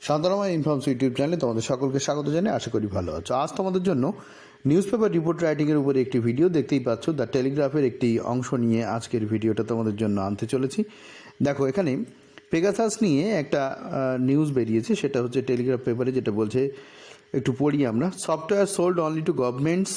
শান্তনাময় informs YouTube চ্যানেলে তোমাদের সকলকে স্বাগত জানাই। আশা করি ভালো আছো। আজ তোমাদের জন্য নিউজ পেপার রিপোর্ট রাইটিংয়ের উপরে একটি ভিডিও দেখতেই পাচ্ছ। দ্য টেলিগ্রাফের একটি অংশ নিয়ে আজকের ভিডিওটা তোমাদের জন্য আনতে চলেছি। দেখো, এখানে পেগাসাস নিয়ে একটা নিউজ বেরিয়েছে, সেটা হচ্ছে টেলিগ্রাফ পেপারে, যেটা বলছে, একটু পড়ি আমরা। Software sold only to governments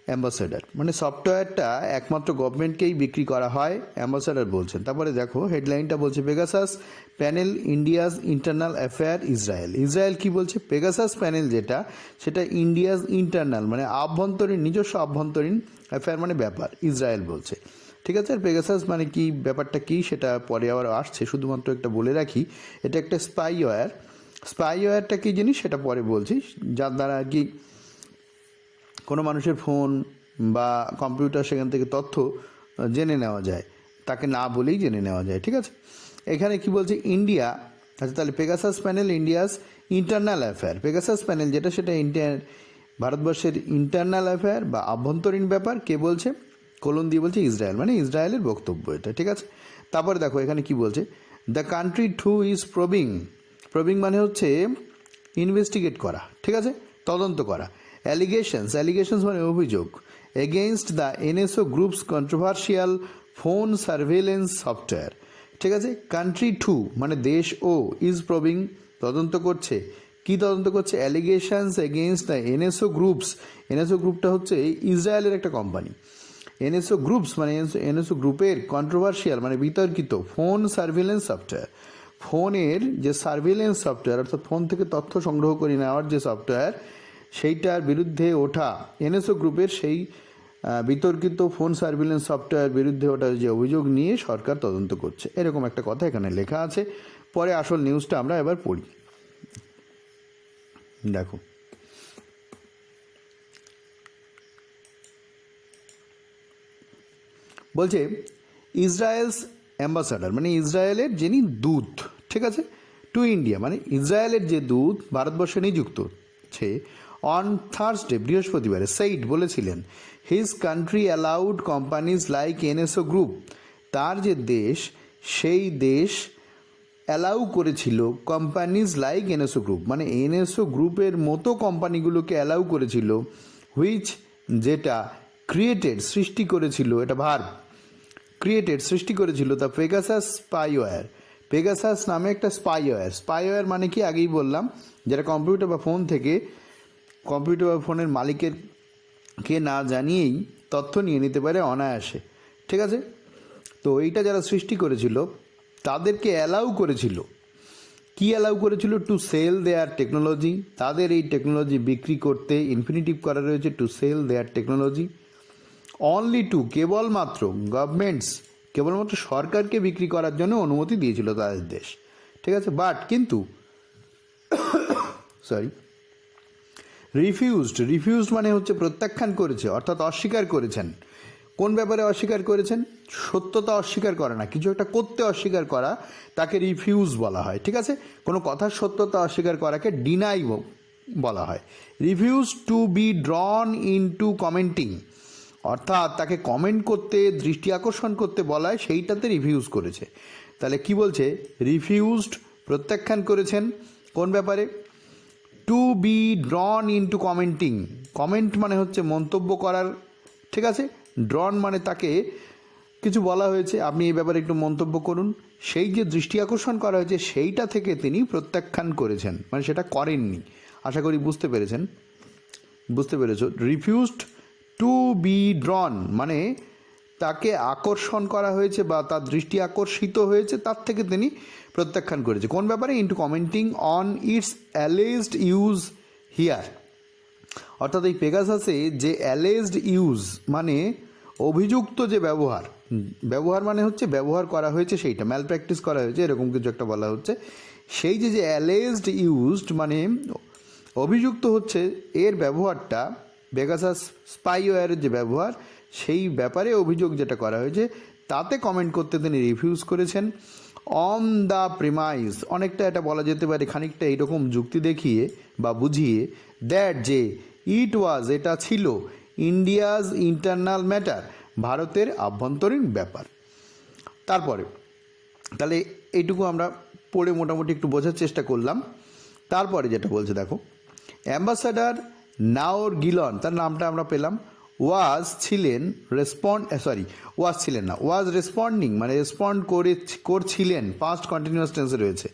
ambassador, মানে সফটওয়্যারটা একমাত্র গভর্নমেন্টকেই বিক্রি করা হয়, অ্যাম্বাসেডার বলছেন। তারপরে দেখো হেডলাইনটা বলছে, Pegasus panel India's internal affair Israel. Israel কি বলছে? পেগাসাস প্যানেল যেটা, সেটা ইন্ডিয়াজ ইন্টারনাল মানে আভ্যন্তরীণ, নিজস্ব আভ্যন্তরীণ, অ্যাফেয়ার মানে ব্যাপার, ইসরায়েল বলছে। ঠিক আছে। আর পেগাসাস মানে কি, ব্যাপারটা কি সেটা পরে আবার আসছে, শুধুমাত্র একটা বলে রাখি, এটা একটা স্পাইওয়্যার। স্পাইওয়্যারটা কী জিনিস সেটা পরে বলছি, যার দ্বারা আর কি কোনো মানুষের ফোন বা কম্পিউটার, সেখান থেকে তথ্য জেনে নেওয়া যায়, তাকে না বলেই জেনে নেওয়া যায়। ঠিক আছে। এখানে কি বলছে, ইন্ডিয়া। আচ্ছা, তাহলে Pegasus panel India's internal affair. Pegasus panel যেটা, সেটা ভারতবর্ষের ইন্টারনাল অ্যাফেয়ার বা আভ্যন্তরীণ ব্যাপার। কে বলছে? কোলন দিয়ে বলছে ইসরায়েল, মানে ইসরায়েলের বক্তব্য এটা। ঠিক আছে। তারপরে দেখো এখানে কি বলছে, the country to is probing. Probing মানে হচ্ছে ইনভেস্টিগেট করা, ঠিক আছে, তদন্ত করা। অ্যালিগেশনস মানে অভিযোগ, against the NSO groups controversial phone surveillance software. ঠিক আছে। কান্ট্রি টু মানে দেশ ও, ইজ প্রবিং তদন্ত করছে। কি তদন্ত করছে? Allegations against the NSO groups. NSO গ্রুপটা হচ্ছে ইসরায়েলের একটা কোম্পানি। এনএসও গ্রুপস মানে এনএসও গ্রুপের কন্ট্রোভার্সিয়াল মানে বিতর্কিত ফোন সার্ভেলেন্স সফটওয়্যার। ফোনের যে সার্ভেলেন্স সফটওয়্যার, অর্থাৎ ফোন থেকে তথ্য সংগ্রহ করে নেওয়ার যে সফটওয়্যার, সেইটার বিরুদ্ধে ওঠা এনএসও গ্রুপের সেই বিতর্কিত ফোন সার্ভেলেন্স সফটওয়্যার বিরুদ্ধে ওঠার যে অভিযোগ নিয়ে সরকার তদন্ত করছে, এরকম একটা কথা এখানে লেখা আছে। পরে আসল নিউজটা আমরা এবার পড়ি। দেখো, বলছে ইসরায়েলস অ্যাম্বাসাডার মানে ইসরায়েলের যিনি দূত, ঠিক আছে, টু ইন্ডিয়া মানে ইসরায়েলের যে দূত ভারতবর্ষে নিযুক্ত সে, অন থার্সডে বৃহস্পতিবারে সেইড বলেছিলেন, his country allowed companies like NSO group. তার যে দেশ, সেই দেশ অ্যালাউ করেছিল কোম্পানিজ লাইক এনএসও গ্রুপ, মানে এনএসও গ্রুপের মতো কোম্পানিগুলোকে অ্যালাউ করেছিল, হুইচ যেটা ক্রিয়েটেড সৃষ্টি করেছিল, এটা ভার্ব, ক্রিয়েটেড সৃষ্টি করেছিল দ্য পেগাসাস স্পাইওয়্যার। পেগাসাস নামে একটা স্পাইওয়্যার। স্পাইওয়্যার মানে কি, আগেই বললাম, যেটা কম্পিউটার বা ফোন থেকে, কম্পিউটার বা ফোনের মালিকের কে না জানিয়েই তথ্য নিয়ে নিতে পারে অনায়াসে। ঠিক আছে। তো এইটা যারা সৃষ্টি করেছিল তাদেরকে অ্যালাউ করেছিল, কি অ্যালাউ করেছিল? টু সেল দেয়ার টেকনোলজি, তাদের এই টেকনোলজি বিক্রি করতে, ইনফিনিটিভ করা রয়েছে, to sell their technology only to, কেবলমাত্র গভর্নমেন্টস, কেবলমাত্র সরকারকে বিক্রি করার জন্য অনুমতি দিয়েছিল তাদের দেশ। ঠিক আছে। বাট কিন্তু রিফিউজড মানে হচ্ছে প্রত্যাখ্যান করেছে, অর্থাৎ অস্বীকার করেছেন। কোন ব্যাপারে অস্বীকার করেছেন? সত্যতা অস্বীকার করা না, কিছু একটা করতে অস্বীকার করা, তাকে রিফিউজ বলা হয়। ঠিক আছে। কোনো কথার সত্যতা অস্বীকার করাকে ডিনাই বলা হয়। Refuse to be drawn into commenting, অর্থাৎ তাকে কমেন্ট করতে, দৃষ্টি আকর্ষণ করতে বলা হয়, সেইটাতে রিফিউজ করেছে। তাহলে কি বলছে? রিফিউজড প্রত্যাখ্যান করেছেন। কোন ব্যাপারে? To be drawn into commenting, comment মানে হচ্ছে মন্তব্য করার, ঠিক আছে। ড্রন মানে তাকে কিছু বলা হয়েছে, আপনি এই ব্যাপারে একটু মন্তব্য করুন, সেই যে দৃষ্টি আকর্ষণ করা হয়েছে সেইটা থেকে তিনি প্রত্যাখ্যান করেছেন, মানে সেটা করেননি। আশা করি বুঝতে পেরেছ। রিফিউজড টু বি ড্রন মানে তাকে আকর্ষণ করা হয়েছে বা তার দৃষ্টি আকর্ষিত হয়েছে, তার থেকে তিনি প্রত্যাখ্যান করেছে। কোন ব্যাপারে? Into commenting on it's alleged use here, অর্থাৎ এই পেগাসাসে যে অ্যালেজড ইউজ মানে অভিযুক্ত যে ব্যবহার মানে হচ্ছে ব্যবহার করা হয়েছে, সেইটা ম্যাল প্র্যাকটিস করা হয়েছে, এরকম কিছু একটা বলা হচ্ছে। সেই যে অ্যালেজড ইউজড মানে অভিযুক্ত হচ্ছে, এর ব্যবহারটা, পেগাসাস স্পাইওয়্যারের যে ব্যবহার, সেই ব্যাপারে অভিযোগ যেটা করা হয়েছে, তাতে কমেন্ট করতে তিনি রিফিউজ করেছেন। অন দ্য প্রিমাইস, অনেকটা এটা বলা যেতে পারে খানিকটা এইরকম যুক্তি দেখিয়ে বা বুঝিয়ে, দ্যাট যে ইট ওয়াজ এটা ছিল, ইন্ডিয়াজ ইন্টারনাল ম্যাটার ভারতের আভ্যন্তরীণ ব্যাপার। তারপরে তাহলে এইটুকু আমরা পড়ে মোটামুটি একটু বোঝার চেষ্টা করলাম। তারপরে যেটা বলছে দেখো, অ্যাম্বাসাডার নাওর গিলন, তার নামটা আমরা পেলাম, ওয়াজ রেসপন্ডিং মানে রেসপন্ড করছিলেন, পাস্ট কন্টিনিউয়াস টেন্সে রয়েছে।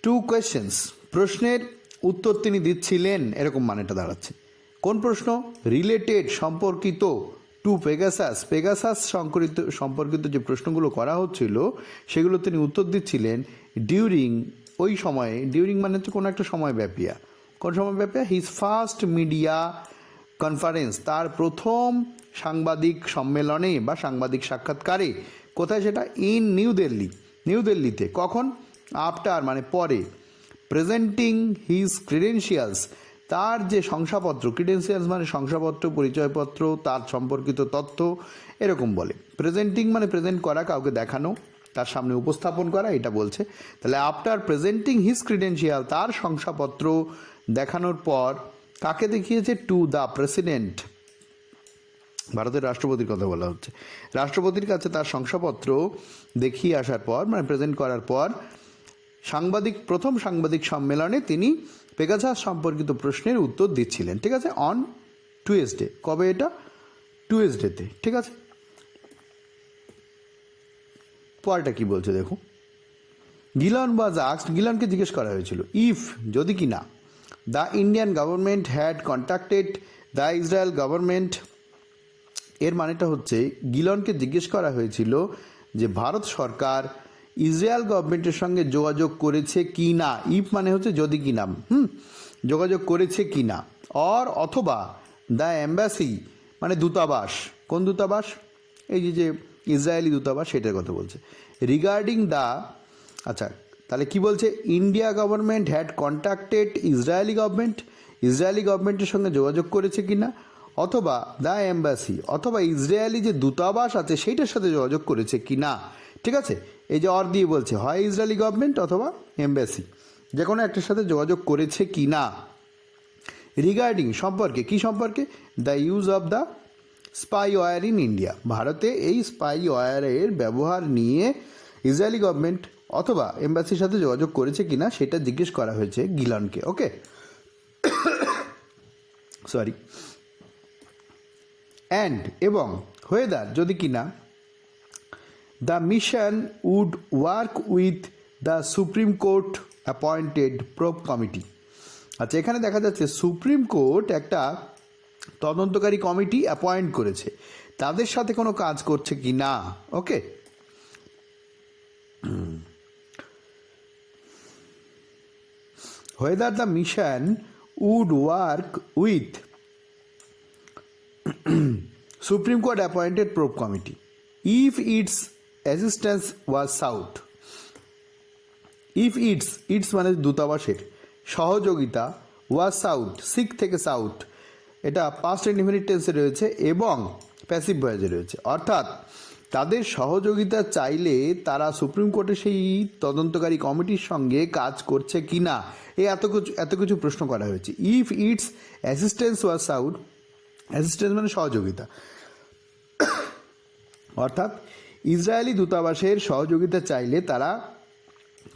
টু কোয়েশ্চেন্স, প্রশ্নের উত্তর তিনি দিচ্ছিলেন, এরকম মানেটা দাঁড়াচ্ছে। কোন প্রশ্ন? রিলেটেড, সম্পর্কিত, টু পেগাসাস সম্পর্কিত যে প্রশ্নগুলো করা হচ্ছিল সেগুলো তিনি উত্তর দিচ্ছিলেন ডিউরিং, ওই সময়ে, ডিউরিং মানে হচ্ছে কোনো একটা সময় ব্যাপিয়া, কোন সময় ব্যাপিয়া? হিজ ফার্স্ট মিডিয়া কনফারেন্স, তার প্রথম সাংবাদিক সম্মেলনে বা সাংবাদিক সাক্ষাৎকারে। কোথায় সেটা? ইন নিউ দিল্লিতে। কখন? আফটার মানে পরে। প্রেজেন্টিং হিজ ক্রিডেন্সিয়ালস, তার যে শংসাপত্র, ক্রিডেন্সিয়ালস মানে শংসাপত্র, পরিচয়পত্র, তার সম্পর্কিত তথ্য, এরকম বলে। প্রেজেন্টিং মানে প্রেজেন্ট করা, কাউকে দেখানো, তার সামনে উপস্থাপন করা, এটা বলছে। তাহলে আফটার প্রেজেন্টিং হিজ ক্রিডেন্সিয়াল, তার শংসাপত্র দেখানোর পর, কাকে দেখিয়েছে? টু দ্য প্রেসিডেন্ট, ভারতের রাষ্ট্রপতির কথা বলা হচ্ছে। রাষ্ট্রপতির কাছে তার শংসাপত্র দেখিয়ে আসার পর, মানে প্রেজেন্ট করার পর, প্রথম সাংবাদিক সম্মেলনে তিনি পেগাসাস সম্পর্কিত প্রশ্নের উত্তর দিচ্ছিলেন। ঠিক আছে, অন টুয়েসডে। কবে এটা? টুয়েসডেতে। ঠিক আছে, পরটা কি বলছে দেখো। গিলন ওয়াজ আস্কড, গিলনকে জিজ্ঞেস করা হয়েছিল, ইফ, যদি কি না, the Indian government had contacted the Israel government, এর মানেটা হচ্ছে গিলনকে জিজ্ঞেস করা হয়েছিল যে ভারত সরকার ইসরায়েল গভর্নমেন্টের সঙ্গে যোগাযোগ করেছে কি না। ইফ মানে হচ্ছে যদি কি না, যোগাযোগ করেছে কি না। অথবা দ্য এম্বাসি মানে দূতাবাস, কোন দূতাবাস? এই যে ইসরায়েলি দূতাবাস, সেটার কথা বলছে। রিগার্ডিং দ্য, আচ্ছা তাহলে কি বলছে? India government had contacted Israeli গভর্নমেন্টের সঙ্গে যোগাযোগ করেছে কি না, অথবা দ্য এম্বাসি, অথবা ইসরায়েলি যে দূতাবাস আছে সেইটার সাথে যোগাযোগ করেছে কি না। ঠিক আছে, এই যে দিয়ে বলছে, হয় ইসরায়েলি গভর্নমেন্ট অথবা এম্বাসি, যে কোনো একটার সাথে যোগাযোগ করেছে কি না। রিগার্ডিং সম্পর্কে, কি সম্পর্কে? The use of the spyware in India, ভারতে এই স্পাই ওয়্যারের ব্যবহার নিয়ে ইসরায়েলি গভর্নমেন্ট অথবা এম্বাসির সাথে যোগাযোগ করেছে কিনা সেটা জিজ্ঞেস করা হয়েছে গিলনকে। Okay, sorry. অ্যান্ড এবং হোয়েদার, যদি কিনা, the mission would work with the supreme court appointed probe committee. আচ্ছা, এখানে দেখা যাচ্ছে সুপ্রিম কোর্ট একটা তদন্তকারী কমিটি অ্যাপয়েন্ট করেছে, তাদের সাথে কোনো কাজ করছে কি না। ওকে, whether the mission would work with Supreme Court appointed probe committee if its assistance was sought. If its মানে দূতাবাসের সহযোগিতা was sought, সিক থেকে সাউট, এটা পাস্ট ইনডিফিনিট টেন্সে রয়েছে এবং প্যাসিভ ভয়েসে রয়েছে। অর্থাৎ তাদের সহযোগিতা চাইলে তারা সুপ্রিম কোর্টের সেই তদন্তকারী কমিটির সঙ্গে কাজ করছে কি না, এত কিছু প্রশ্ন করা হয়েছে। If its assistance was sought, assistance মানে সহযোগিতা, অর্থাৎ ইসরায়েলি দূতাবাসের সহযোগিতা চাইলে তারা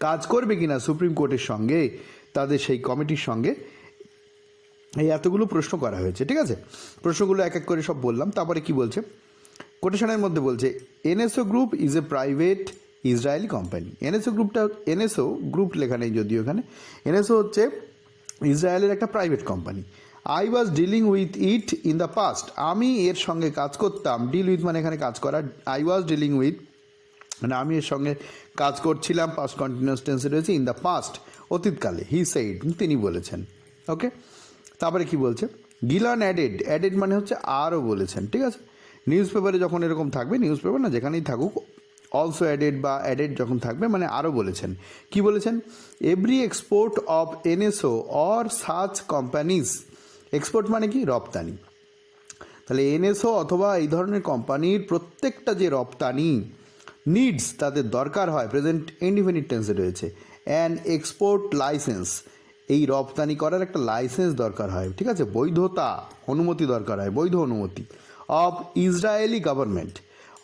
কাজ করবে কিনা সুপ্রিম কোর্টের সঙ্গে, তাদের সেই কমিটির সঙ্গে, এই এতগুলো প্রশ্ন করা হয়েছে। ঠিক আছে, প্রশ্নগুলো এক এক করে সব বললাম। তারপরে কি বলছে কোটেশনের মধ্যে? বলছে NSO group is a private Israeli company. NSO group লেখা নেই যদিও এখানে। এনএসও হচ্ছে ইসরায়েলের একটা private company. I was dealing with it in the past, আমি এর সঙ্গে কাজ করতাম। ডিল উইথ মানে এখানে কাজ করা। আই ওয়াজ ডিলিং উইথ মানে আমি এর সঙ্গে কাজ করছিলাম, পাস্ট কন্টিনিউয়াস টেন্সে রয়েছে, ইন দ্য পাস্ট অতীতকালে। হি সেইড তিনি বলেছেন। ওকে, তারপরে কি বলছে? গিলন অ্যাডেড মানে হচ্ছে আরও বলেছেন। ঠিক আছে, নিউজ পেপারে যখন এরকম থাকবে, নিউজ পেপার না যেখানেই থাকুক, অলসো অ্যাডেড বা অ্যাডেড যখন থাকবে মানে আরও বলেছেন। কি বলেছেন? Every export of NSO or such companies, export মানে কি? রপ্তানি। তাহলে এনএসও অথবা এই ধরনের কোম্পানির প্রত্যেকটা যে রপ্তানি, নিডস তাদের দরকার হয়, প্রেজেন্ট ইনডিফিনিট টেন্সে রয়েছে, অ্যান এক্সপোর্ট লাইসেন্স, এই রপ্তানি করার একটা লাইসেন্স দরকার হয়। ঠিক আছে, বৈধতা, অনুমতি দরকার হয়, বৈধ অনুমতি অফ ইসরায়েলি গভর্নমেন্ট,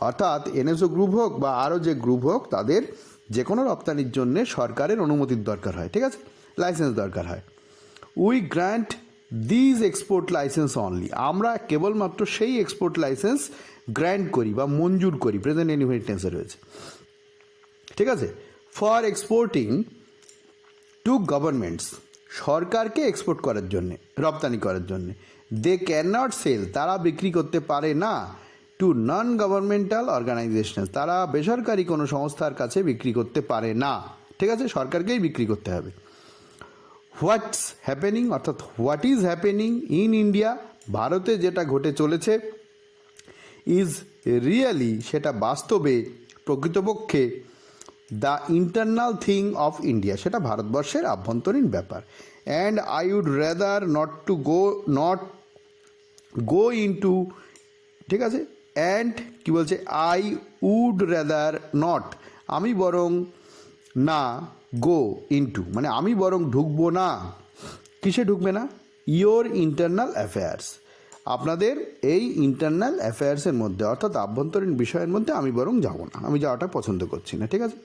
অর্থাৎ এনএসও গ্রুপ হোক বা আরও যে গ্রুপ হোক, তাদের যে কোনো রপ্তানির জন্য সরকারের অনুমতির দরকার হয়। ঠিক আছে, লাইসেন্স দরকার হয়। We grant these export licence only, আমরা কেবলমাত্র সেই এক্সপোর্ট লাইসেন্স গ্র্যান্ট করি বা মঞ্জুর করি, প্রেজেন্ট ইনডিফিনিট টেন্সে রয়েছে, ঠিক আছে। ফর এক্সপোর্টিং টু গভর্নমেন্টস, সরকারকে এক্সপোর্ট করার জন্যে, রপ্তানি করার জন্যে। দে ক্যান নট সেল, তারা বিক্রি করতে পারে না। টু নন গভর্নমেন্টাল অর্গানাইজেশন, তারা বেসরকারি কোনো সংস্থার কাছে বিক্রি করতে পারে না, ঠিক আছে, সরকারকেই বিক্রি করতে হবে। হোয়াটস হ্যাপেনিং, অর্থাৎ what is happening in India, ভারতে যেটা ঘটে চলেছে, ইজ রিয়েলি, সেটা বাস্তবে, প্রকৃতপক্ষে, the internal thing of India, সেটা ভারতবর্ষের আভ্যন্তরীণ ব্যাপার। And I would rather not go into, ঠিক আছে। অ্যান্ড কি বলছে, আই উড রেদার নট, আমি বরং না, গো ইনটু মানে আমি বরং ঢুকবো না, কিসে ঢুকবে না, ইয়োর ইন্টারনাল অ্যাফেয়ার্স, আপনাদের এই ইন্টারনাল অ্যাফেয়ার্সের মধ্যে, অর্থাৎ আভ্যন্তরীণ বিষয়ের মধ্যে আমি বরং যাব না, আমি যাওয়াটা পছন্দ করছি না, ঠিক আছে।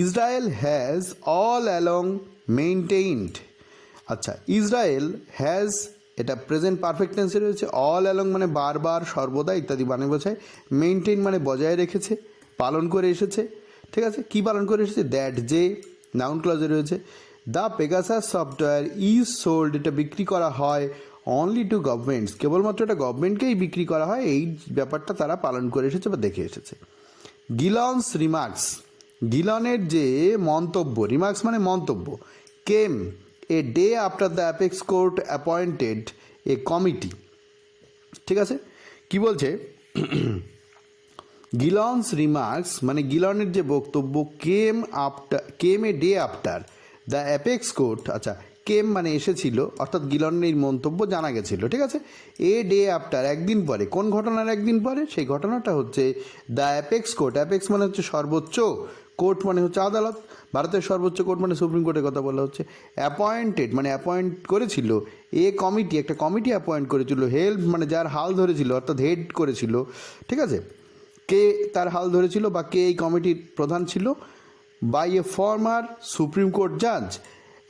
Israel has all along maintained, আচ্ছা, ইসরায়েল হ্যাজ, এটা প্রেজেন্ট পারফেক্ট টেন্সে রয়েছে। অল অ্যালং মানে বারবার, সর্বদা ইত্যাদি মানে বোঝায়। মেইনটেইন মানে বজায় রেখেছে, পালন করে এসেছে, ঠিক আছে। কি পালন করে এসেছে, দ্যাট, যে, নাউন ক্লজে রয়েছে। The Pegasus software is sold, এটা বিক্রি করা হয় অনলি টু গভর্নমেন্টস, কেবলমাত্র এটা গভর্নমেন্টকেই বিক্রি করা হয়, এই ব্যাপারটা তারা পালন করে এসেছে বা দেখে এসেছে। গিলনস রিমার্কস, গিলনের যে মন্তব্য, রিমার্কস মানে মন্তব্য, came a day after the apex court appointed a committee, ঠিক আছে। কি বলছে, গিলনস রিমার্কস মানে গিলনের যে বক্তব্য, came a day after the apex court, আচ্ছা, কেম মানে এসেছিল, অর্থাৎ গিলনের এই মন্তব্য জানা গেছিল, ঠিক আছে। এ ডে আফটার একদিন পরে, কোন ঘটনার একদিন পরে, সেই ঘটনাটা হচ্ছে দ্য অ্যাপেক্স কোর্ট, অ্যাপেক্স মানে হচ্ছে সর্বোচ্চ, কোর্ট মানে হচ্ছে আদালত, ভারতের সর্বোচ্চ কোর্ট মানে সুপ্রিম কোর্টের কথা বলা হচ্ছে। অ্যাপয়েন্টেড মানে অ্যাপয়েন্ট করেছিল, এ কমিটি একটা কমিটি অ্যাপয়েন্ট করেছিল, হেল্প মানে যার হাল ধরেছিল, অর্থাৎ হেড করেছিল, ঠিক আছে, কে তার হাল ধরেছিল বা কে এই কমিটির প্রধান ছিল, by a former supreme court জাজ,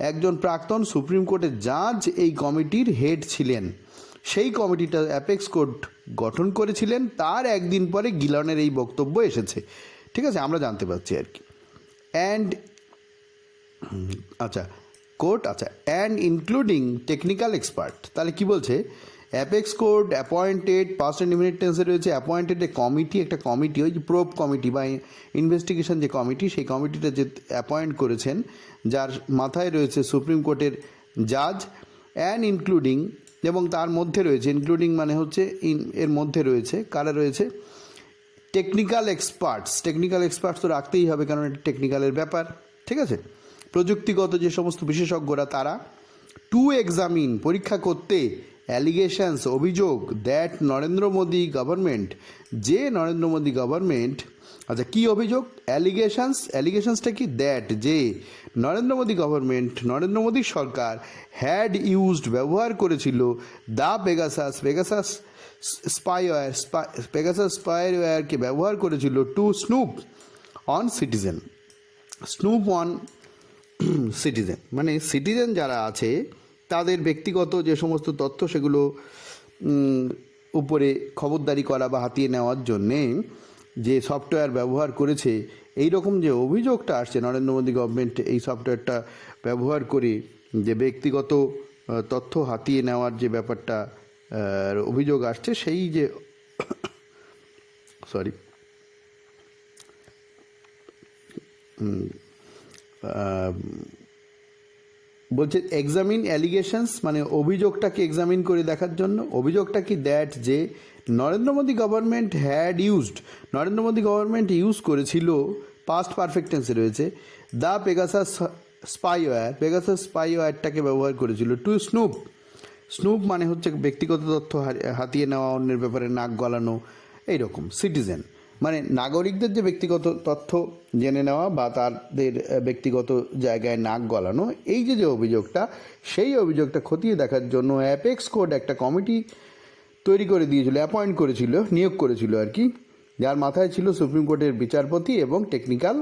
একজন প্রাক্তন সুপ্রিম কোর্টের জাজ এই কমিটির হেড ছিলেন, সেই কমিটিটা অ্যাপেক্স কোর্ট গঠন করেছিলেন, তার একদিন পরে গিলনের এই বক্তব্য এসেছে, ঠিক আছে, আমরা জানতে পারছি আর কি। অ্যান্ড, আচ্ছা, কোর্ট, আচ্ছা, অ্যান্ড ইনক্লুডিং টেকনিক্যাল এক্সপার্ট, তাহলে কি বলছে, apex court appointed, past indefinite টেন্সে রয়েছে, অ্যাপয়েন্টেড এ কমিটি, একটা কমিটি, ওই যে প্রোব কমিটি বা ইনভেস্টিগেশন যে কমিটি, সেই কমিটিটা যে অ্যাপয়েন্ট করেছেন, যার মাথায় রয়েছে সুপ্রিম কোর্টের জাজ, অ্যান্ড ইনক্লুডিং, এবং তার মধ্যে রয়েছে, ইনক্লুডিং মানে হচ্ছে এর মধ্যে রয়েছে, কারা রয়েছে, টেকনিক্যাল এক্সপার্টস, টেকনিক্যাল এক্সপার্টস তো রাখতেই হবে, কারণ এটা টেকনিক্যালের ব্যাপার, ঠিক আছে, প্রযুক্তিগত যে সমস্ত বিশেষজ্ঞরা, তারা টু এক্সামিন পরীক্ষা করতে, অ্যালিগেশনস অভিযোগ, দ্যাট নরেন্দ্র মোদী গভর্নমেন্ট, যে নরেন্দ্র মোদী গভর্নমেন্ট, আচ্ছা, কি অভিযোগ, অ্যালিগেশনসটা কি, দ্যাট, যে নরেন্দ্র মোদী গভর্নমেন্ট, নরেন্দ্র মোদীর সরকার, হ্যাড ইউজড ব্যবহার করেছিল, দ্য পেগাসাস স্পাইওয়্যারকে ব্যবহার করেছিল, to snoop on citizen, snoop on citizen মানে সিটিজেন যারা আছে তাদের ব্যক্তিগত যে সমস্ত তথ্য, সেগুলো উপরে খবরদারি করা বা হাতিয়ে নেওয়ার জন্যে যে সফটওয়্যার ব্যবহার করেছে, এই রকম যে অভিযোগটা আসছে, নরেন্দ্র মোদী গভর্নমেন্ট এই সফটওয়্যারটা ব্যবহার করে যে ব্যক্তিগত তথ্য হাতিয়ে নেওয়ার যে ব্যাপারটা অভিযোগ আসছে, সেই যে বলছে এক্সামিন অ্যালিগেশনস মানে অভিযোগটাকে এক্সামিন করে দেখার জন্য, অভিযোগটা কি, দ্যাট, যে Narendra Modi government had used, Narendra Modi government use করেছিল, পাস্ট পারফেক্ট টেন্সে রয়েছে, দ্য পেগাসাস স্পাইওয়্যারটাকে ব্যবহার করেছিল, টু স্নুপ মানে হচ্ছে ব্যক্তিগত তথ্য হাতিয়ে নেওয়া, অন্যের ব্যাপারে নাক গলানো, এইরকম। সিটিজেন মানে নাগরিকদের যে ব্যক্তিগত তথ্য জেনে নেওয়া বা তাদের ব্যক্তিগত জায়গায় নাক গলানো, এই যে অভিযোগটা, সেই অভিযোগটা খতিয়ে দেখার জন্য অ্যাপেক্স কোর্ট একটা কমিটি তৈরি করে দিয়েছিল, অ্যাপয়েন্ট করেছিল, নিয়োগ করেছিল আর কি, যার মাথায় ছিল সুপ্রিম কোর্টের বিচারপতি এবং টেকনিক্যাল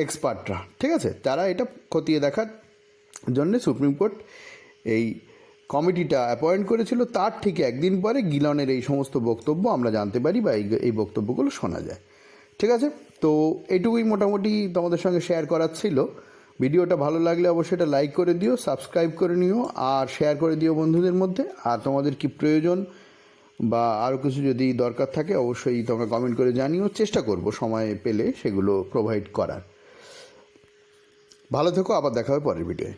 এক্সপার্টরা, ঠিক আছে, তারা এটা খতিয়ে দেখার জন্য সুপ্রিম কোর্ট এই কমিটিটা অ্যাপয়েন্ট করেছিল। তার ঠিক একদিন পরে গিলনের এই সমস্ত বক্তব্য আমরা জানতে পারি বা এই বক্তব্যগুলো শোনা যায়। ঠিক আছে, তো এইটুকুই মোটামুটি তোমাদের সঙ্গে শেয়ার করার ছিল। ভিডিওটা ভালো লাগলে অবশ্যই এটা লাইক করে দিও, সাবস্ক্রাইব করে নিও আর শেয়ার করে দিও বন্ধুদের মধ্যে। আর তোমাদের কি প্রয়োজন বা আরও কিছু যদি দরকার থাকে অবশ্যই তোমরা কমেন্ট করে জানিও, চেষ্টা করব সময় পেলে সেগুলো প্রোভাইড করার। ভালো থেকো, আবার দেখা হবে পরের ভিডিওয়ে।